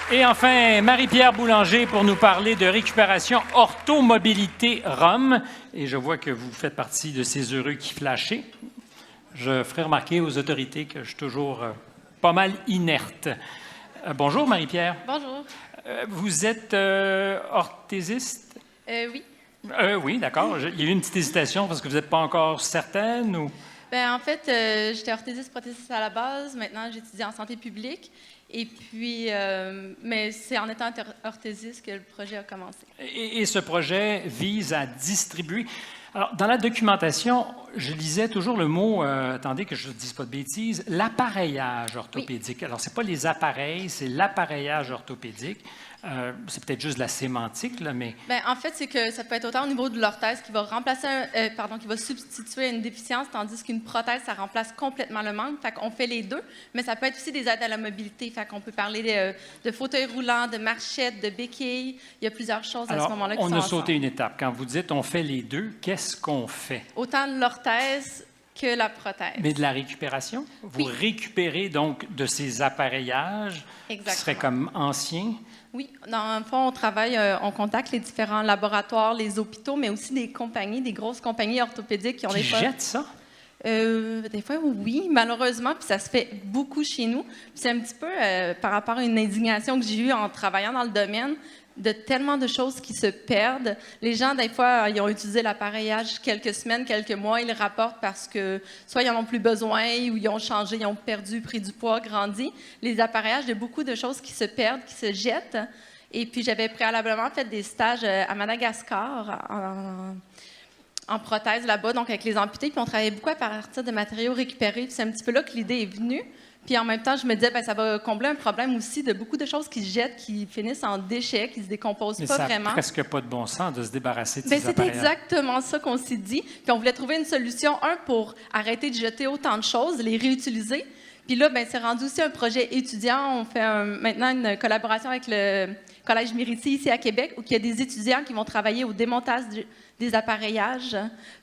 Et enfin, Marie-Pierre Boulanger pour nous parler de récupération orthomobilité ROM. Et je vois que vous faites partie de ces heureux qui flashaient. Je ferai remarquer aux autorités que je suis toujours pas mal inerte. Bonjour Marie-Pierre. Bonjour. Vous êtes orthésiste? Oui. Oui, d'accord. Il y a eu une petite hésitation parce que vous n'êtes pas encore certaine ou... Ben, en fait, j'étais orthésiste prothésiste à la base. Maintenant, j'étudie en santé publique. Et puis, mais c'est en étant orthésiste que le projet a commencé. Et ce projet vise à distribuer... Alors, dans la documentation, je lisais toujours le mot, attendez que je ne dise pas de bêtises, l'appareillage orthopédique. Oui. Alors, ce n'est pas les appareils, c'est l'appareillage orthopédique. C'est peut-être juste de la sémantique, là, mais... Bien, en fait, c'est que ça peut être autant au niveau de l'orthèse qui va remplacer qui va substituer une déficience, tandis qu'une prothèse, ça remplace complètement le manque. Fait qu'on fait les deux, mais ça peut être aussi des aides à la mobilité. Fait qu'on peut parler de fauteuil roulant, de marchettes, de béquilles. Il y a plusieurs choses à ce moment-là qui sont on a ensemble. sauté une étape. Quand vous dites on fait les deux, qu'est-ce qu'on fait? Autant de l'orthèse que la prothèse. Mais de la récupération? Vous récupérez donc de ces appareillages qui seraient comme anciens? Oui, dans le fond, on travaille, on contacte les différents laboratoires, les hôpitaux, mais aussi des compagnies, des grosses compagnies orthopédiques qui ont des fois... jettent ça? Des fois, oui, malheureusement, puis ça se fait beaucoup chez nous. C'est un petit peu par rapport à une indignation que j'ai eue en travaillant dans le domaine, de tellement de choses qui se perdent. Les gens, des fois, ils ont utilisé l'appareillage quelques semaines, quelques mois, ils le rapportent parce que soit ils n'en ont plus besoin ou ils ont changé, ils ont perdu, pris du poids, grandi. Les appaillages, il y a beaucoup de choses qui se perdent, qui se jettent. Et puis, j'avais préalablement fait des stages à Madagascar en prothèse là-bas, donc avec les amputés, puis on travaillait beaucoup à partir de matériaux récupérés. C'est un petit peu là que l'idée est venue. Puis en même temps, je me disais, bien, ça va combler un problème aussi de beaucoup de choses qui se jettent, qui finissent en déchets, qui ne se décomposent pas vraiment. Mais ça n'a presque pas de bon sens de se débarrasser de ces ces appareillages. C'est exactement ça qu'on s'est dit. Puis on voulait trouver une solution, pour arrêter de jeter autant de choses, les réutiliser. Puis là, bien, c'est rendu aussi un projet étudiant. On fait maintenant une collaboration avec le Collège Miriti ici à Québec, où il y a des étudiants qui vont travailler au démontage des appareillages,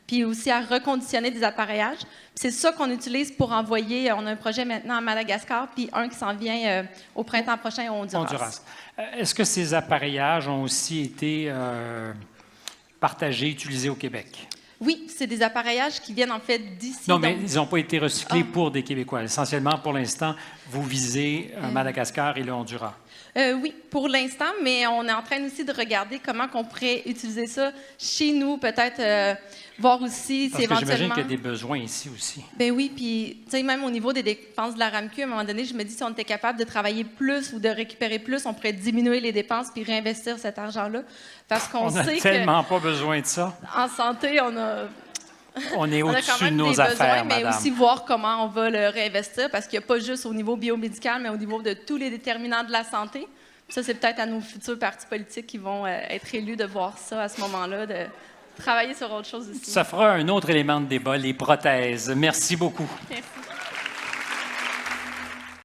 puis aussi à reconditionner des appareillages. C'est ça qu'on utilise pour envoyer. On a un projet maintenant à Madagascar, puis un qui s'en vient au printemps prochain au Honduras. Est-ce que ces appareillages ont aussi été partagés, utilisés au Québec? Oui, c'est des appareillages qui viennent en fait d'ici. Non, mais ils n'ont pas été recyclés pour des Québécois. Essentiellement, pour l'instant, vous visez Madagascar et le Honduras. Oui, pour l'instant, mais on est en train aussi de regarder comment on pourrait utiliser ça chez nous, peut-être voir aussi si éventuellement... J'imagine qu'il y a des besoins ici aussi. Ben oui, puis tu sais, même au niveau des dépenses de la RAMQ, à un moment donné, je me dis si on était capable de travailler plus ou de récupérer plus, on pourrait diminuer les dépenses puis réinvestir cet argent-là, parce qu'on sait que... On n'a tellement pas besoin de ça. En santé, on est au-dessus de nos affaires, mais madame. aussi voir comment on va le réinvestir, parce qu'il n'y a pas juste au niveau biomédical, mais au niveau de tous les déterminants de la santé. Ça, c'est peut-être à nos futurs partis politiques qui vont être élus de voir ça à ce moment-là, de travailler sur autre chose aussi. Ça fera un autre élément de débat, les prothèses. Merci beaucoup. Merci.